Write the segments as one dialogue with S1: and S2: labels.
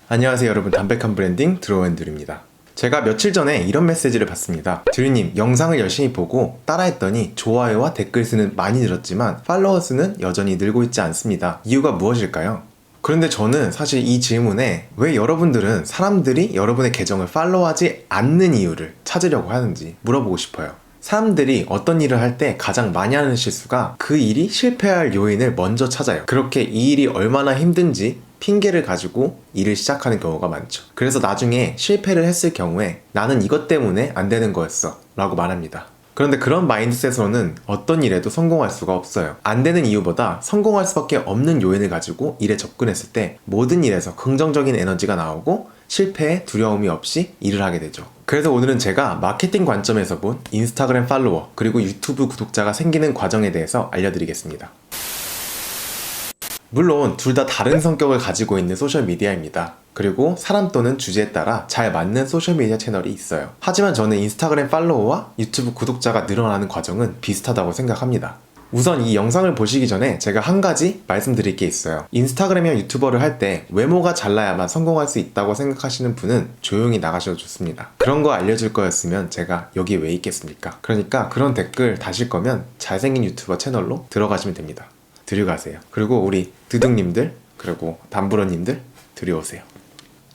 S1: 안녕하세요 여러분, 담백한 브랜딩 드로우앤드류입니다. 제가 며칠 전에 이런 메시지를 받습니다. 드류님, 영상을 열심히 보고 따라했더니 좋아요와 댓글 수는 많이 늘었지만 팔로워 수는 여전히 늘고 있지 않습니다. 이유가 무엇일까요? 그런데 저는 사실 이 질문에 왜 여러분들은 사람들이 여러분의 계정을 팔로우하지 않는 이유를 찾으려고 하는지 물어보고 싶어요. 사람들이 어떤 일을 할 때 가장 많이 하는 실수가 그 일이 실패할 요인을 먼저 찾아요. 그렇게 이 일이 얼마나 힘든지 핑계를 가지고 일을 시작하는 경우가 많죠. 그래서 나중에 실패를 했을 경우에 나는 이것 때문에 안 되는 거였어 라고 말합니다. 그런데 그런 마인드셋으로는 어떤 일에도 성공할 수가 없어요. 안 되는 이유보다 성공할 수밖에 없는 요인을 가지고 일에 접근했을 때 모든 일에서 긍정적인 에너지가 나오고 실패에 두려움이 없이 일을 하게 되죠. 그래서 오늘은 제가 마케팅 관점에서 본 인스타그램 팔로워 그리고 유튜브 구독자가 생기는 과정에 대해서 알려드리겠습니다. 물론 둘 다 다른 성격을 가지고 있는 소셜미디어입니다. 그리고 사람 또는 주제에 따라 잘 맞는 소셜미디어 채널이 있어요. 하지만 저는 인스타그램 팔로워와 유튜브 구독자가 늘어나는 과정은 비슷하다고 생각합니다. 우선 이 영상을 보시기 전에 제가 한 가지 말씀드릴 게 있어요. 인스타그램이나 유튜버를 할 때 외모가 잘나야만 성공할 수 있다고 생각하시는 분은 조용히 나가셔도 좋습니다. 그런 거 알려줄 거였으면 제가 여기 왜 있겠습니까? 그러니까 그런 댓글 다실 거면 잘생긴 유튜버 채널로 들어가시면 됩니다. 들여가세요. 그리고 우리 드둥님들, 그리고 담브로님들 들여오세요.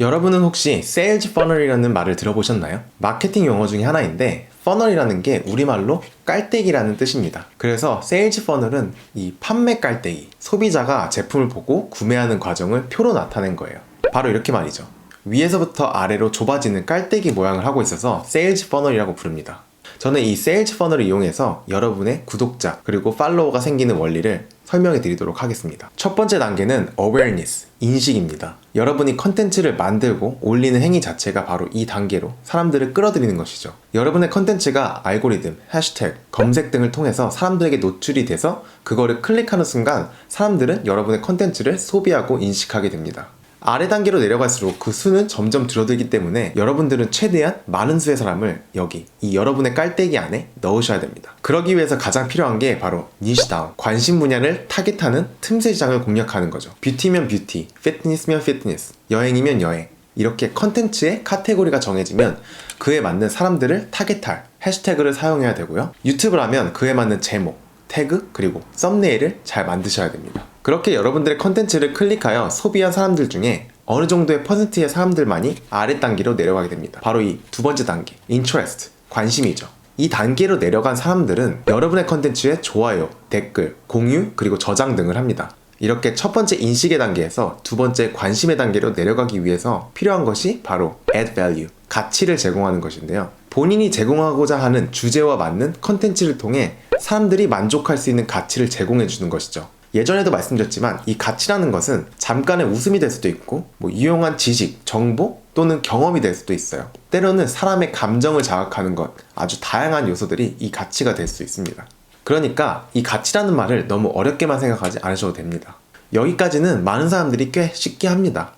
S1: 여러분은 혹시 세일즈 퍼널이라는 말을 들어보셨나요? 마케팅 용어 중에 하나인데 퍼널이라는 게 우리말로 깔때기라는 뜻입니다. 그래서 세일즈 퍼널은 이 판매 깔때기, 소비자가 제품을 보고 구매하는 과정을 표로 나타낸 거예요. 바로 이렇게 말이죠. 위에서부터 아래로 좁아지는 깔때기 모양을 하고 있어서 세일즈 퍼널이라고 부릅니다. 저는 이 세일즈 퍼널을 이용해서 여러분의 구독자 그리고 팔로워가 생기는 원리를 설명해 드리도록 하겠습니다. 첫 번째 단계는 awareness, 인식입니다. 여러분이 컨텐츠를 만들고 올리는 행위 자체가 바로 이 단계로 사람들을 끌어들이는 것이죠. 여러분의 컨텐츠가 알고리즘, 해시태그, 검색 등을 통해서 사람들에게 노출이 돼서 그거를 클릭하는 순간 사람들은 여러분의 컨텐츠를 소비하고 인식하게 됩니다. 아래 단계로 내려갈수록 그 수는 점점 줄어들기 때문에 여러분들은 최대한 많은 수의 사람을 여기 이 여러분의 깔때기 안에 넣으셔야 됩니다. 그러기 위해서 가장 필요한 게 바로 니시 다운, 관심 분야를 타겟하는 틈새 시장을 공략하는 거죠. 뷰티면 뷰티, 피트니스면 피트니스, 여행이면 여행, 이렇게 컨텐츠의 카테고리가 정해지면 그에 맞는 사람들을 타겟할 해시태그를 사용해야 되고요. 유튜브라면 그에 맞는 제목, 태그, 그리고 썸네일을 잘 만드셔야 됩니다. 그렇게 여러분들의 컨텐츠를 클릭하여 소비한 사람들 중에 어느 정도의 퍼센트의 사람들만이 아래 단계로 내려가게 됩니다. 바로 이 두 번째 단계, interest, 관심이죠. 이 단계로 내려간 사람들은 여러분의 컨텐츠에 좋아요, 댓글, 공유, 그리고 저장 등을 합니다. 이렇게 첫 번째 인식의 단계에서 두 번째 관심의 단계로 내려가기 위해서 필요한 것이 바로 add value, 가치를 제공하는 것인데요. 본인이 제공하고자 하는 주제와 맞는 컨텐츠를 통해 사람들이 만족할 수 있는 가치를 제공해 주는 것이죠. 예전에도 말씀드렸지만 이 가치라는 것은 잠깐의 웃음이 될 수도 있고 유용한 지식, 정보 또는 경험이 될 수도 있어요. 때로는 사람의 감정을 자극하는 것, 아주 다양한 요소들이 이 가치가 될 수 있습니다. 그러니까 이 가치라는 말을 너무 어렵게만 생각하지 않으셔도 됩니다. 여기까지는 많은 사람들이 꽤 쉽게 합니다.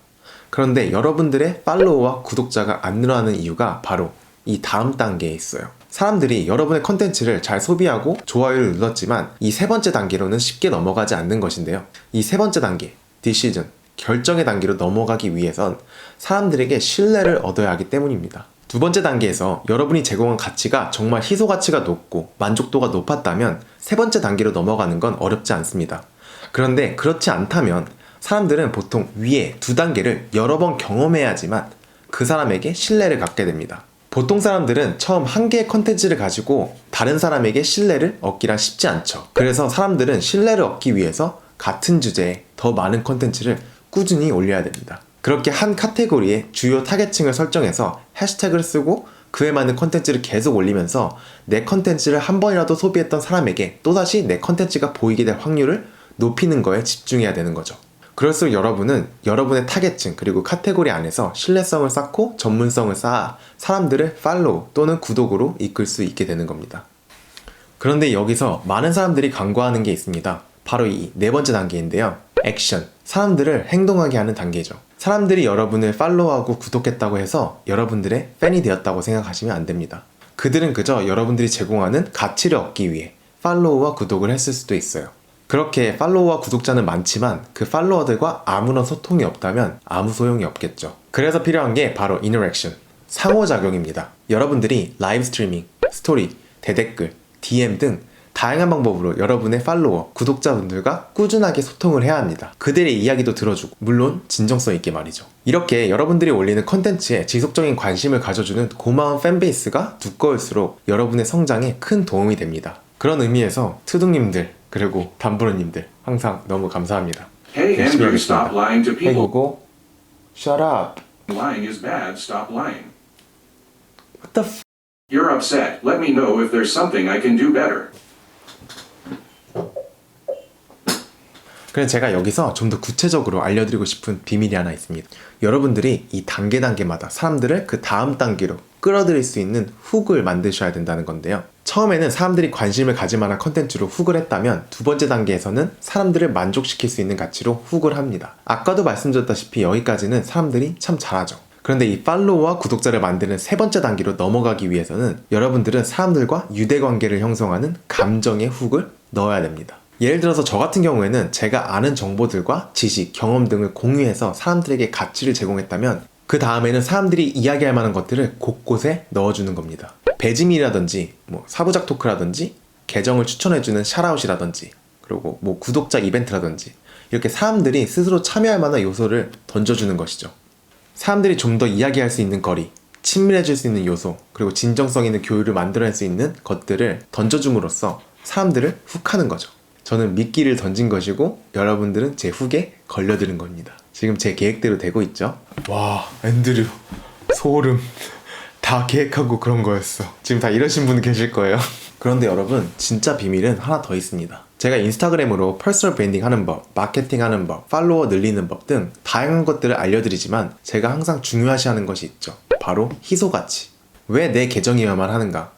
S1: 그런데 여러분들의 팔로워와 구독자가 안 늘어나는 이유가 바로 이 다음 단계에 있어요. 사람들이 여러분의 컨텐츠를 잘 소비하고 좋아요를 눌렀지만 이 세 번째 단계로는 쉽게 넘어가지 않는 것인데요. 이 세 번째 단계, decision, 결정의 단계로 넘어가기 위해선 사람들에게 신뢰를 얻어야 하기 때문입니다. 두 번째 단계에서 여러분이 제공한 가치가 정말 희소 가치가 높고 만족도가 높았다면 세 번째 단계로 넘어가는 건 어렵지 않습니다. 그런데 그렇지 않다면 사람들은 보통 위에 두 단계를 여러 번 경험해야지만 그 사람에게 신뢰를 갖게 됩니다. 보통 사람들은 처음 한 개의 컨텐츠를 가지고 다른 사람에게 신뢰를 얻기란 쉽지 않죠. 그래서 사람들은 신뢰를 얻기 위해서 같은 주제에 더 많은 컨텐츠를 꾸준히 올려야 됩니다. 그렇게 한 카테고리에 주요 타겟층을 설정해서 해시태그를 쓰고 그에 맞는 컨텐츠를 계속 올리면서 내 컨텐츠를 한 번이라도 소비했던 사람에게 또다시 내 컨텐츠가 보이게 될 확률을 높이는 거에 집중해야 되는 거죠. 그럴수록 여러분은 여러분의 타겟층 그리고 카테고리 안에서 신뢰성을 쌓고 전문성을 쌓아 사람들을 팔로우 또는 구독으로 이끌 수 있게 되는 겁니다. 그런데 여기서 많은 사람들이 간과하는 게 있습니다. 바로 이 네 번째 단계인데요. 액션, 사람들을 행동하게 하는 단계죠. 사람들이 여러분을 팔로우하고 구독했다고 해서 여러분들의 팬이 되었다고 생각하시면 안 됩니다. 그들은 그저 여러분들이 제공하는 가치를 얻기 위해 팔로우와 구독을 했을 수도 있어요. 그렇게 팔로워와 구독자는 많지만 그 팔로워들과 아무런 소통이 없다면 아무 소용이 없겠죠. 그래서 필요한 게 바로 인터랙션, 상호작용입니다. 여러분들이 라이브 스트리밍, 스토리, 대댓글, DM 등 다양한 방법으로 여러분의 팔로워, 구독자분들과 꾸준하게 소통을 해야 합니다. 그들의 이야기도 들어주고, 물론 진정성 있게 말이죠. 이렇게 여러분들이 올리는 컨텐츠에 지속적인 관심을 가져주는 고마운 팬베이스가 두꺼울수록 여러분의 성장에 큰 도움이 됩니다. 그런 의미에서 투둥님들, 그리고 담브로님들 항상 너무 감사합니다.
S2: Hey Andrew, stop lying to people.
S1: 고고, shut up.
S2: Lying is bad, stop lying.
S1: What the f...
S2: You're upset, let me know if there's something I can do better.
S1: 그래서 제가 여기서 좀 더 구체적으로 알려드리고 싶은 비밀이 하나 있습니다. 여러분들이 이 단계마다 사람들을 그 다음 단계로 끌어들일 수 있는 훅을 만드셔야 된다는 건데요. 처음에는 사람들이 관심을 가질 만한 컨텐츠로 훅을 했다면 두 번째 단계에서는 사람들을 만족시킬 수 있는 가치로 훅을 합니다. 아까도 말씀드렸다시피 여기까지는 사람들이 참 잘하죠. 그런데 이 팔로워와 구독자를 만드는 세 번째 단계로 넘어가기 위해서는 여러분들은 사람들과 유대관계를 형성하는 감정의 훅을 넣어야 됩니다. 예를 들어서 저 같은 경우에는 제가 아는 정보들과 지식, 경험 등을 공유해서 사람들에게 가치를 제공했다면 그 다음에는 사람들이 이야기할 만한 것들을 곳곳에 넣어주는 겁니다. 배짐이라든지 사부작 토크라든지 계정을 추천해주는 샤라웃이라든지 그리고 구독자 이벤트라든지 이렇게 사람들이 스스로 참여할 만한 요소를 던져주는 것이죠. 사람들이 좀 더 이야기할 수 있는 거리, 친밀해질 수 있는 요소, 그리고 진정성 있는 교류를 만들어낼 수 있는 것들을 던져줌으로써 사람들을 훅하는 거죠. 저는 미끼를 던진 것이고 여러분들은 제 훅에 걸려드는 겁니다. 지금 제 계획대로 되고 있죠? 와, 앤드류 소름. 다 계획하고 그런 거였어. 지금 다 이러신 분 계실 거예요. 그런데 여러분, 진짜 비밀은 하나 더 있습니다. 제가 인스타그램으로 퍼스널 브랜딩 하는 법, 마케팅 하는 법, 팔로워 늘리는 법 등 다양한 것들을 알려드리지만 제가 항상 중요시하는 것이 있죠. 바로 희소가치. 왜 내 계정이어야만 하는가?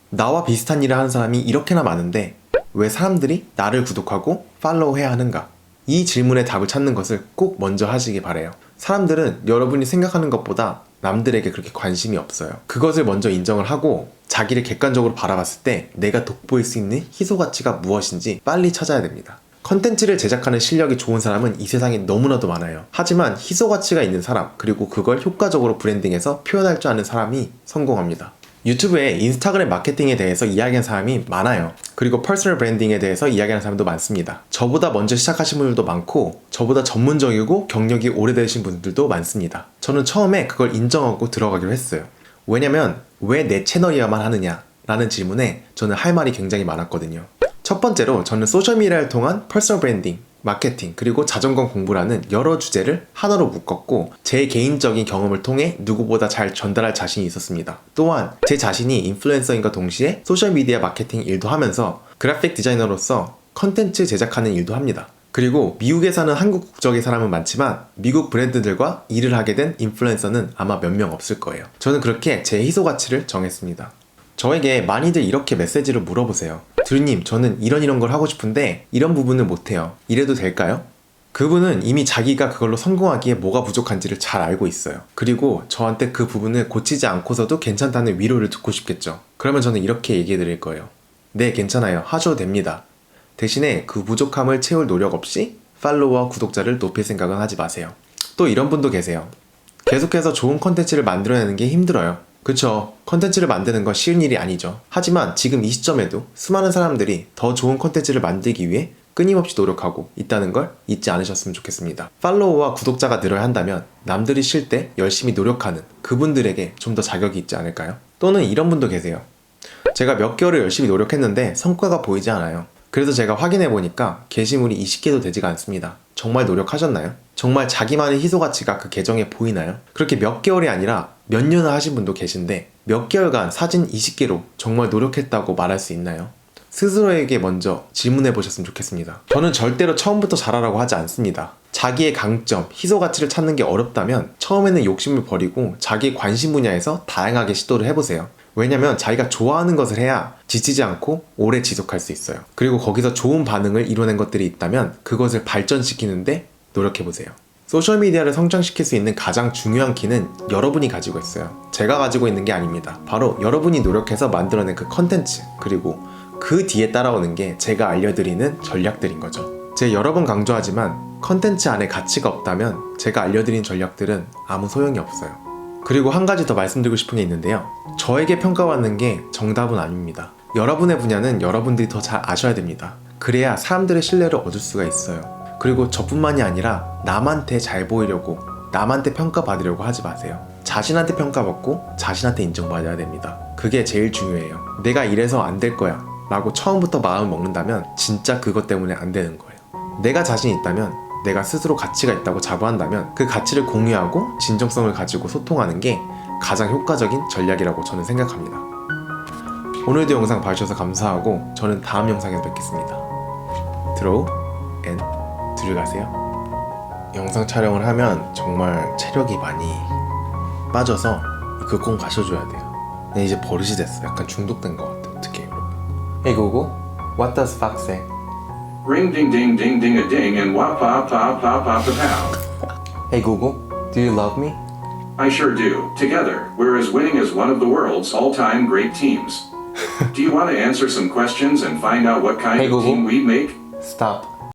S1: 나와 비슷한 일을 하는 사람이 이렇게나 많은데 왜 사람들이 나를 구독하고 팔로우해야 하는가? 이 질문의 답을 찾는 것을 꼭 먼저 하시기 바래요. 사람들은 여러분이 생각하는 것보다 남들에게 그렇게 관심이 없어요. 그것을 먼저 인정을 하고 자기를 객관적으로 바라봤을 때 내가 돋보일 수 있는 희소가치가 무엇인지 빨리 찾아야 됩니다. 컨텐츠를 제작하는 실력이 좋은 사람은 이 세상에 너무나도 많아요. 하지만 희소가치가 있는 사람, 그리고 그걸 효과적으로 브랜딩해서 표현할 줄 아는 사람이 성공합니다. 유튜브에 인스타그램 마케팅에 대해서 이야기하는 사람이 많아요. 그리고 퍼스널 브랜딩에 대해서 이야기하는 사람도 많습니다. 저보다 먼저 시작하신 분들도 많고 저보다 전문적이고 경력이 오래되신 분들도 많습니다. 저는 처음에 그걸 인정하고 들어가기로 했어요. 왜냐면 왜 내 채널이어야만 하느냐 라는 질문에 저는 할 말이 굉장히 많았거든요. 첫 번째로 저는 소셜미디어를 통한 퍼스널 브랜딩, 마케팅, 그리고 자존감 공부라는 여러 주제를 하나로 묶었고 제 개인적인 경험을 통해 누구보다 잘 전달할 자신이 있었습니다. 또한 제 자신이 인플루엔서인과 동시에 소셜미디어 마케팅 일도 하면서 그래픽 디자이너로서 컨텐츠 제작하는 일도 합니다. 그리고 미국에 사는 한국 국적의 사람은 많지만 미국 브랜드들과 일을 하게 된 인플루엔서는 아마 몇 명 없을 거예요. 저는 그렇게 제 희소가치를 정했습니다. 저에게 많이들 이렇게 메시지를 물어보세요. 드루님, 저는 이런 걸 하고 싶은데 이런 부분을 못해요. 이래도 될까요? 그분은 이미 자기가 그걸로 성공하기에 뭐가 부족한지를 잘 알고 있어요. 그리고 저한테 그 부분을 고치지 않고서도 괜찮다는 위로를 듣고 싶겠죠. 그러면 저는 이렇게 얘기해 드릴 거예요. 네, 괜찮아요. 하셔도 됩니다. 대신에 그 부족함을 채울 노력 없이 팔로워와 구독자를 높일 생각은 하지 마세요. 또 이런 분도 계세요. 계속해서 좋은 컨텐츠를 만들어내는 게 힘들어요. 그쵸, 컨텐츠를 만드는 건 쉬운 일이 아니죠. 하지만 지금 이 시점에도 수많은 사람들이 더 좋은 컨텐츠를 만들기 위해 끊임없이 노력하고 있다는 걸 잊지 않으셨으면 좋겠습니다. 팔로워와 구독자가 늘어야 한다면 남들이 쉴 때 열심히 노력하는 그분들에게 좀 더 자격이 있지 않을까요? 또는 이런 분도 계세요. 제가 몇 개월을 열심히 노력했는데 성과가 보이지 않아요. 그래서 제가 확인해보니까 게시물이 20개도 되지가 않습니다. 정말 노력하셨나요? 정말 자기만의 희소가치가 그 계정에 보이나요? 그렇게 몇 개월이 아니라 몇 년을 하신 분도 계신데 몇 개월간 사진 20개로 정말 노력했다고 말할 수 있나요? 스스로에게 먼저 질문해 보셨으면 좋겠습니다. 저는 절대로 처음부터 잘하라고 하지 않습니다. 자기의 강점, 희소가치를 찾는 게 어렵다면 처음에는 욕심을 버리고 자기 관심 분야에서 다양하게 시도를 해보세요. 왜냐면 자기가 좋아하는 것을 해야 지치지 않고 오래 지속할 수 있어요. 그리고 거기서 좋은 반응을 이뤄낸 것들이 있다면 그것을 발전시키는데 노력해보세요. 소셜미디어를 성장시킬 수 있는 가장 중요한 키는 여러분이 가지고 있어요. 제가 가지고 있는 게 아닙니다. 바로 여러분이 노력해서 만들어낸 그 컨텐츠, 그리고 그 뒤에 따라오는 게 제가 알려드리는 전략들인 거죠. 제가 여러 번 강조하지만 컨텐츠 안에 가치가 없다면 제가 알려드린 전략들은 아무 소용이 없어요. 그리고 한 가지 더 말씀드리고 싶은 게 있는데요. 저에게 평가받는 게 정답은 아닙니다. 여러분의 분야는 여러분들이 더 잘 아셔야 됩니다. 그래야 사람들의 신뢰를 얻을 수가 있어요. 그리고 저뿐만이 아니라 남한테 잘 보이려고, 남한테 평가받으려고 하지 마세요. 자신한테 평가받고 자신한테 인정받아야 됩니다. 그게 제일 중요해요. 내가 이래서 안 될 거야 라고 처음부터 마음을 먹는다면 진짜 그것 때문에 안 되는 거예요. 내가 자신 있다면, 내가 스스로 가치가 있다고 자부한다면 그 가치를 공유하고 진정성을 가지고 소통하는 게 가장 효과적인 전략이라고 저는 생각합니다. 오늘도 영상 봐주셔서 감사하고 저는 다음 영상에서 뵙겠습니다. 드로우 앤 들어가세요. 영상 촬영을 하면 정말 체력이 많이 빠져서 그거 꼭 마셔줘야 돼요. 근데 이제 버릇이 됐어. 약간 중독된 것 같아. 어떡해 여러분. Hey Google, what does fox say?
S2: Ring ding ding ding ding a ding and wop pop pop pop pop a pow.
S1: Hey Google, do you love me?
S2: I sure do. Together, we're as winning as one of the world's all-time great teams. Do you want to answer some questions and find out what kind
S1: Hey,
S2: of
S1: Google.
S2: team we'd make?
S1: Stop.